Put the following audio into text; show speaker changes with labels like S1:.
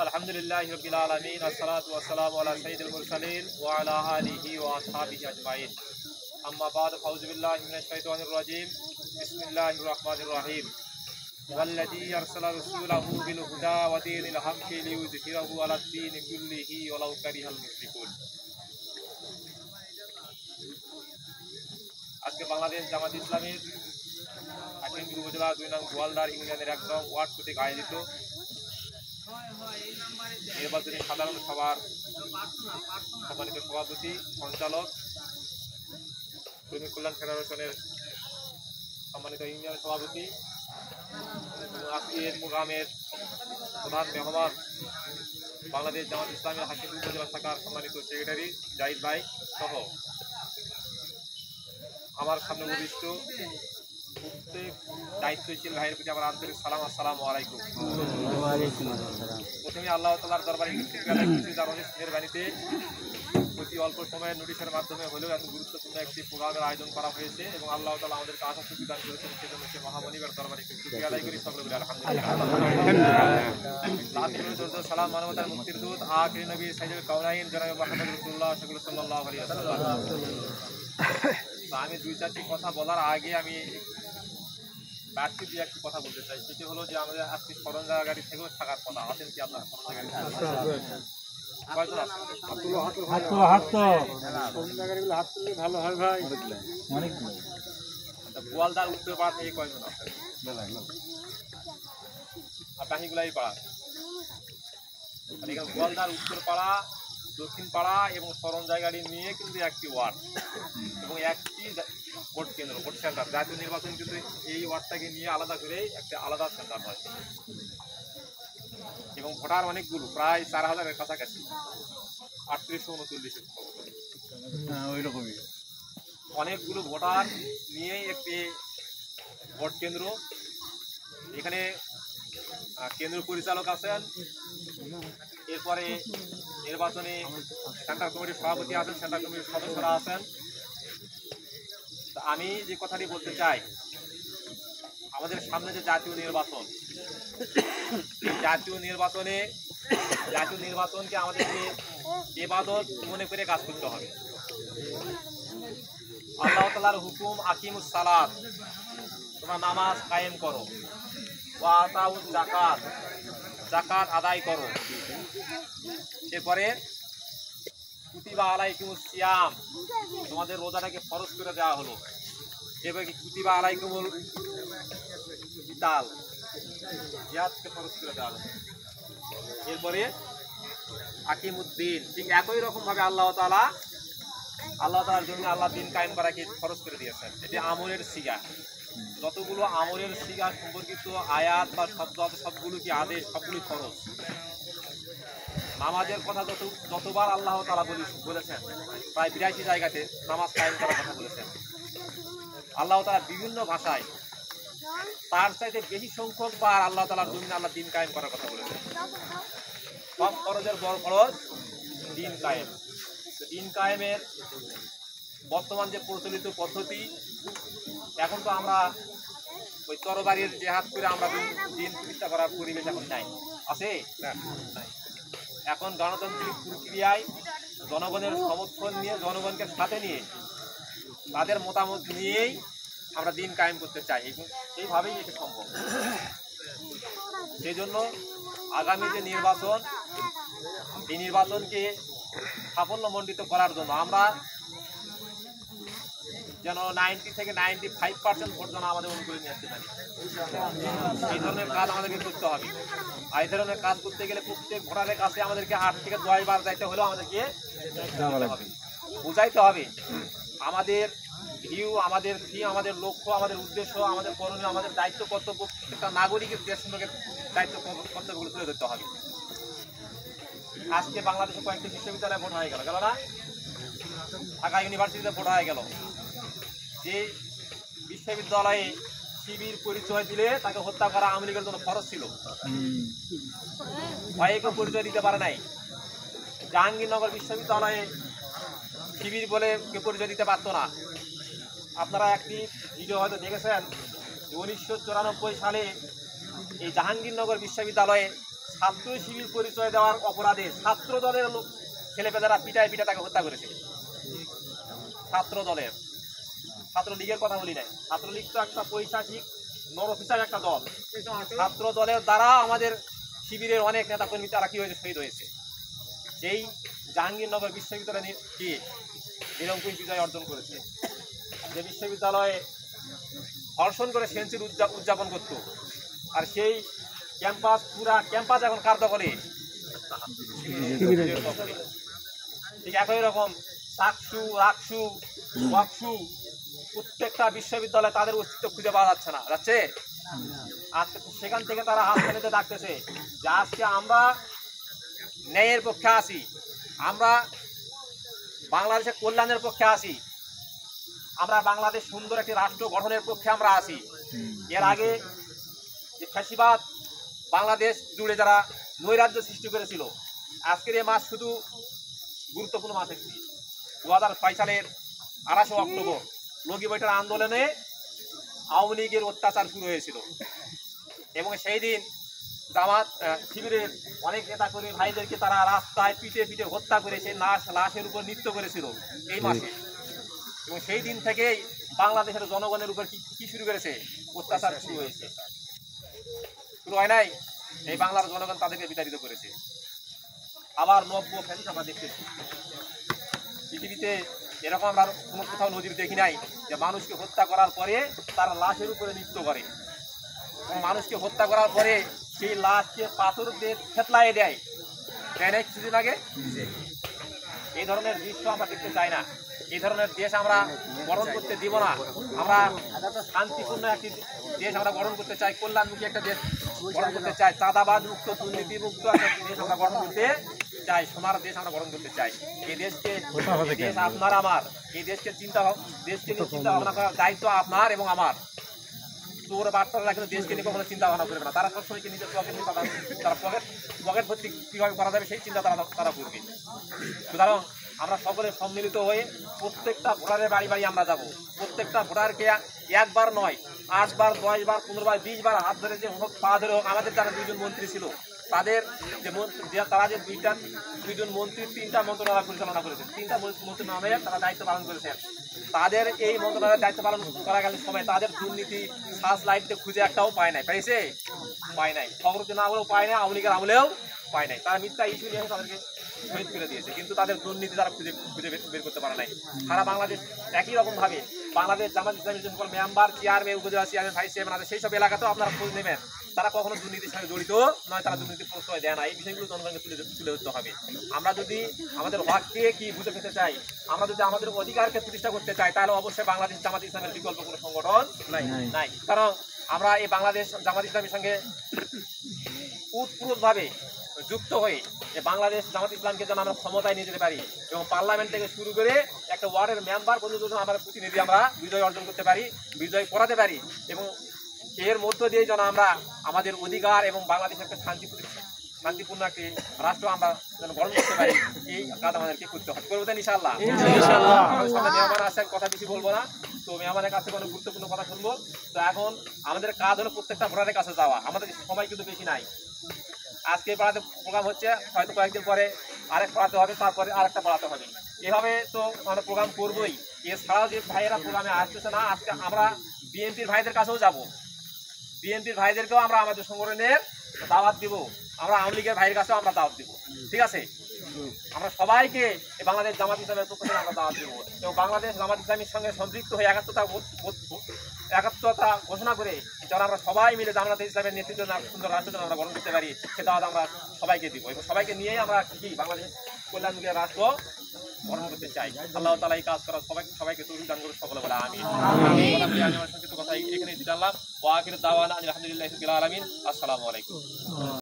S1: আলহামদুলিল্লাহি রাব্বিল আলামিন আসসালাতু ওয়াসসালামু আলা সাইয়্যিদিল মুরসালিন ওয়া আলা আলিহি ওয়া আসহাবিহি আজমাইন আম্মা বা'দ ফাউযু বিল্লাহি মিনাশ শাইতানির রাজীম বিসমিল্লাহির রহমানির রহিম ওয়াল্লাযী আরসালা রাসূলাহু বিল হুদা ওয়া দীনিল হাক্কি লিইয়ুযহিরাহু আলাদ দীনি কুল্লিহি ওয়ালাউ কারিহাল মুশরিকুন। আজকে বাংলাদেশ জামাত ইসলামীর হাকিমপুর উপজেলা 2 নং গোয়ালদার ইউনিয়নের একদম ওয়ার্ড কর্তৃক আয়োজিত নির্বাচনী সাধারণ সভার সম্মানিত সভাপতি সঞ্চালক শ্রমিক কল্যাণ ফেডারেশনের সম্মানিত ইউনিয়ন সভাপতি আজকের প্রোগ্রামের প্রধান মেহমান বাংলাদেশ জামাত ইসলামের হাকিমপুর উপজেলা শাখার সম্মানিত সেক্রেটারি জাহিদ ভাই সহ আমার সামনে উপবিষ্ট প্রত্যেক দায়িত্বশীল ভাইয়ের প্রতি আমার আন্তরিক সালাম, আসসালামু আলাইকুম। প্রথমে আল্লাহ তাআলার দরবারে মেহরবানিতে অতি অল্প সময়ের নোটিশের মাধ্যমে হলেও এত গুরুত্বপূর্ণ একটি প্রোগ্রামের আয়োজন করা হয়েছে এবং আল্লাহ তাআলা আমাদেরকে আশা সুবিধা করেছেন, সেজন্য সে মহামনিবের দরবারে শুকরিয়া আদায় করি সকলে বলে আলহামদুলিল্লাহ। সালাম মানবতার মুক্তির দূত আখিরি নবী সাইয়্যিদুল কাউনাইন জনাবে মুহাম্মদ রাসূলুল্লাহ সাল্লাল্লাহু আলাইহি ওয়াসাল্লাম। আমি 2-4টি কথা বলার আগে আমি বাড়তি দিয়ে একটি কথা বলতে চাই, সেটি হলো যে আমাদের আজকে সরঞ্জাম গাড়ি থেকেও থাকার কথা আছেন কি আপনার গোয়ালদার উত্তর পাড়া থেকে কয়জন আছেন? আর বাকিগুলাই পাড়া, গোয়ালদার উত্তর পাড়া, দক্ষিণ পাড়া এবং সরঞ্জাম গাড়ি নিয়ে কিন্তু একটি ওয়ার্ড এবং একটি ভোট কেন্দ্র, ভোট সেন্টার। জাতীয় নির্বাচন কিন্তু এই ওয়ার্ডটাকে নিয়ে আলাদা করে একটা আলাদা সেন্টার হয় এবং ভোটার অনেকগুলো, প্রায় 4000-এর কাছাকাছি, 3839 ওইরকমই অনেকগুলো ভোটার নিয়ে একটি ভোট কেন্দ্র। এখানে কেন্দ্র পরিচালক আছেন, এরপরে নির্বাচনে সেন্টার কমিটির সভাপতি আছেন, সেন্টার কমিটির সদস্যরা আছেন। আমি যে কথাটি বলতে চাই, আমাদের সামনে যে জাতীয় নির্বাচন, জাতীয় নির্বাচনকে আমাদেরকে ইবাদত মনে করে কাজ করতে হবে। আল্লাহ তাআলার হুকুম আকিমুস সালাত, তোমরা নামাজ কায়েম করো, ওয়া আতাউজ যাকাত, যাকাত আদায় করো। এরপরে কুতিবা আলাইকুমুস সিয়াম, তোমাদের রোজাটাকে ফরজ করে দেওয়া হলো। এরপরে কুতিবা আলাইকুমুল কিতাল, জিহাদকে ফরজ করে দেওয়া হলো। এরপরে আকিমুদ্দিন, ঠিক একই রকম ভাবে আল্লাহ তাআলার জন্য আল্লাহ দিন কায়েম করাকে ফরজ করে দিয়েছেন। এটি আমরের সিগা, যতগুলো আমরের সিগা সম্পর্কিত আয়াত বা শব্দ আছে সবগুলো কি আদেশ, সবগুলি ফরজ। নামাজের কথা যতবার আল্লাহ তাআলা বলেছেন, প্রায় 82 জায়গাতে নামাজ কায়েম করার কথা বলেছেন। আল্লাহ তাআলা বিভিন্ন ভাষায় তার চাইতে বেশি সংখ্যক বার আল্লাহ তাআলার জন্য আল্লাহ দিন কায়েম করার কথা বলেছেন। সব ফরজের বড় ফরজ দিন কায়েম। দিন কায়েমের বর্তমান যে প্রচলিত পদ্ধতি, এখন তো আমরা ওই তরবারির জেহাদ করে আমরা দিন প্রতিষ্ঠা করার পরিবেশ এখন নাই, আছে না? এখন গণতান্ত্রিক প্রক্রিয়ায় জনগণের সমর্থন নিয়ে, জনগণকে সাথে নিয়ে, তাদের মতামত নিয়েই আমরা দিন কায়েম করতে চাই, এইভাবেই এটি সম্ভব। সেই জন্য আগামী যে নির্বাচন, এই নির্বাচনকে সাফল্যমণ্ডিত করার জন্য আমরা যেন 90 থেকে 95% ভোট যেন আমাদের অনুকূলে নিয়ে আসতে পারি, এই ধরনের কাজ আমাদেরকে করতে হবে। আর এই ধরনের কাজ করতে গেলে প্রত্যেক ভোটারের কাছে আমাদেরকে 8 থেকে 10 বার যাইতে হলেও আমাদেরকে বুঝাইতে হবে আমাদের ভিউ, আমাদের থিম, আমাদের লক্ষ্য, আমাদের উদ্দেশ্য, আমাদের করণীয়, আমাদের দায়িত্ব কর্তব্য, একটা নাগরিকের দেশ সম্পর্কে দায়িত্ব কর্তব্যগুলো তুলে ধরতে হবে। আজকে বাংলাদেশে কয়েকটি বিশ্ববিদ্যালয়ে ভোট হয়ে গেল না? ঢাকা ইউনিভার্সিটিতে ভোট হয়ে গেল। যে বিশ্ববিদ্যালয়ে শিবির পরিচয় দিলে তাকে হত্যা করা আওয়ামী লীগের জন্য ফরজ ছিল, ভয়ে পরিচয় দিতে পারে নাই। জাহাঙ্গীরনগর বিশ্ববিদ্যালয়ে শিবির বলে কেউ পরিচয় দিতে পারতো না। আপনারা একটি ভিডিও হয়তো দেখেছেন, 1994 সালে এই জাহাঙ্গীরনগর বিশ্ববিদ্যালয়ে ছাত্র শিবির পরিচয় দেওয়ার অপরাধে ছাত্র দলের ছেলেপেলেরা পিটায় তাকে হত্যা করেছে। ছাত্রলীগের কথা বলি নাই, ছাত্রলীগ তো একটা পৈশাচিক নরফিসার একটা দল। ছাত্র দলের দ্বারা আমাদের শিবিরের অনেক নেতাকর্মী তারা কি হয়েছে, শহীদ হয়েছে। সেই জাহাঙ্গীরনগর বিশ্ববিদ্যালয়ে কি নিরঙ্কুশ বিজয় অর্জন করেছে, যে বিশ্ববিদ্যালয়ে ধর্ষণ করে সেঞ্চুরি উদযাপন করত, আর সেই পুরা ক্যাম্পাস এখন কার দখলে? ঠিক একই রকম সাকসু, রাকসু, ওয়াকসু প্রত্যেকটা বিশ্ববিদ্যালয়ে তাদের অস্তিত্ব খুঁজে পাওয়া যাচ্ছে না, যাচ্ছে। আজকে সেখান থেকে তারা হাত মেলাতে ডাকতেছে যে আজকে আমরা ন্যায়ের পক্ষে আছি, আমরা বাংলাদেশের কল্যাণের পক্ষে আছি, আমরা বাংলাদেশ সুন্দর একটি রাষ্ট্র গঠনের পক্ষে আমরা আছি। এর আগে যে ফ্যাসিবাদ বাংলাদেশ জুড়ে যারা নৈরাজ্য সৃষ্টি করেছিল, আজকের এই মাস শুধু গুরুত্বপূর্ণ মাস একটি। 2006 সালের 28 অক্টোবর লগি বৈঠার আন্দোলনে আওয়ামী লীগের অত্যাচার শুরু হয়েছিল, এবং সেই দিন জামাত শিবিরের অনেক নেতাকর্মী ভাইদেরকে তারা রাস্তায় পিটে হত্যা করে সেই লাশের উপর নৃত্য করেছিল এই মাসে। এবং সেই দিন থেকেই বাংলাদেশের জনগণের উপর কি শুরু করেছে? অত্যাচার শুরু হয়েছে। শুরু হয় নাই, এই বাংলার জনগণ তাদেরকে বিতাড়িত করেছে। আবার নব্য ফ্যাসিস্ট আমরা দেখতেছি পৃথিবীতে, এরকম আমরা কোনো কোথাও নজির দেখি নাই যে মানুষকে হত্যা করার পরে তারা লাশের উপরে নৃত্য করে, এবং মানুষকে হত্যা করার পরে সেই লাশকে পাথর দিয়ে থেতলাই দেয় নাই কিছুদিন আগে। এই ধরনের দৃশ্য আমরা দেখতে চাই না, এই ধরনের দেশ আমরা গঠন করতে দিব না। আমরা শান্তিপূর্ণ একটি দেশ আমরা গঠন করতে চাই, কল্যাণমুখী একটা দেশ গঠন করতে চাই, চাঁদাবাদ মুক্ত, দুর্নীতি মুক্ত একটা দেশ আমরা গঠন করতে চাই, সোনার দেশ আমরা গঠন করতে চাই। এই দেশকে, দেশ আপনার আমার, এই দেশকে দেশকে নিয়ে চিন্তা ভাবনা করার দায়িত্ব আপনার এবং আমার। তোর বার্তারা কিন্তু দেশকে নিয়ে কখনো চিন্তা ভাবনা করবে না, তারা সবসময় নিজের পকেট নিয়ে তারা পকেট ভর্তি কীভাবে করা যাবে সেই চিন্তা তারা করবে। সুতরাং আমরা সকলে সম্মিলিত হয়ে প্রত্যেকটা ভোটারের বাড়ি বাড়ি আমরা যাব, প্রত্যেকটা ভোটারকে একবার নয় 8 বার 10 বার 15 বার 20 বার হাত ধরে যে হোক, পা ধরে হোক, আমাদের যারা 2জন মন্ত্রী ছিল তাদের তারা যে দুইজন মন্ত্রী 3টা মন্ত্রণালয় পরিচালনা করেছেন, 3টা মন্ত্রণালয়ে তারা দায়িত্ব পালন করেছেন। তাদের এই মন্ত্রণালয়ের দায়িত্ব পালন করাকালীন সময় তাদের দুর্নীতি সার্চ লাইটে খুঁজে একটাও পায় নাই, পাইছে? পায় নাই। খবরতে না আমলেও পায় নাই, আওয়ামী লীগের আমলেও পায় নাই। তারা মিথ্যা ইস্যু নিয়ে তাদেরকে শহীদ করে দিয়েছে, কিন্তু তাদের দুর্নীতি তারা খুঁজে বের করতে পারে নাই। সারা বাংলাদেশ একই রকম ভাবে বাংলাদেশ জামাত ইসলামী যে সকল মেম্বার, চেয়ারম্যান, উপজেলা চেয়ারম্যান, ভাইস চেয়ারম্যান আছে, সেই সব এলাকাতেও আপনারা খোঁজ নেবেন, তারা কখনো দুর্নীতির সঙ্গে জড়িত নয়, তারা দুর্নীতির প্রশ্রয় দেয় না। এই বিষয়গুলো জনগণকে তুলে ধরতে হবে। আমরা যদি আমাদের হককে কি বুঝে পেতে চাই, আমরা যদি আমাদের অধিকারকে প্রতিষ্ঠা করতে চাই, তাহলে অবশ্যই বাংলাদেশ জামাত ইসলামের বিকল্প কোনো সংগঠন নাই। কারণ আমরা এই বাংলাদেশ জামাত ইসলামের সঙ্গে উৎপ্রোতভাবে যুক্ত হয়ে যে বাংলাদেশ জামাত ইসলামকে যেন আমরা ক্ষমতায় নিয়ে যেতে পারি, এবং পার্লামেন্ট থেকে শুরু করে একটা ওয়ার্ডের মেম্বার পর্যন্ত যেন আমরা প্রতিনিধি আমরা বিজয় অর্জন করতে পারি, বিজয় করাতে পারি, এবং এর মধ্য দিয়ে যেন আমরা আমাদের অধিকার এবং বাংলাদেশের একটা শান্তিপূর্ণ একটি রাষ্ট্র আমরা যেন গঠন করতে পারি, এই কাজ আমাদেরকে করতে হবে। করবো তো ইনশাআল্লাহ? আমাদের সামনে মেহমান আসছে, কথা বেশি বলবো না, তো মেহমানের কাছে কোনো গুরুত্বপূর্ণ কথা শুনবো। তো এখন আমাদের কাজ হলো প্রত্যেকটা ভোটারের কাছে যাওয়া, আমাদের সময় কিন্তু বেশি নাই। আজকে পাড়াতে প্রোগ্রাম হচ্ছে, হয়তো কয়েকদিন পরে আরেক পড়াতে হবে, তারপরে আরেকটা পড়াতে হবে, এভাবে তো আমরা প্রোগ্রাম করবোই। এছাড়াও যে ভাইয়েরা প্রোগ্রামে আসতেছে না, আজকে আমরা বিএনপির ভাইদের কাছেও যাব, বিএনপির ভাইদেরকেও আমরা আমাদের সংগঠনের দাওয়াত দিব, আমরা আওয়ামী লীগের ভাইয়ের কাছেও আমরা দাওয়াত দিব। ঠিক আছে? আমরা সবাইকে বাংলাদেশ জামাত ইসলামের পক্ষ থেকে আমরা দাওয়াত দেব, এবং বাংলাদেশ জামাত ইসলামের সঙ্গে সম্পৃক্ত হয়ে একাত্মতা ঘোষণা করে যারা আমরা সবাই মিলে জামাত ইসলামের নেতৃত্বে সুন্দর রাষ্ট্র আমরা গঠন করতে পারি, সে দাওয়াত আমরা সবাইকে দিব, এবং সবাইকে নিয়েই আমরা কি বাংলাদেশ কল্যাণমুখী রাষ্ট্র গঠন করতে চাই। আল্লাহ তাআলা এই কাজ করার সবাইকে তৌফিক দান করুন, সকলে বলে আমিন। আমার সংক্ষিপ্ত কথা এখানে দিলাম। ওয়া আখিরু দাওয়ানা আলহামদুলিল্লাহি রাব্বিল আলামিন। আসসালামু আলাইকুম।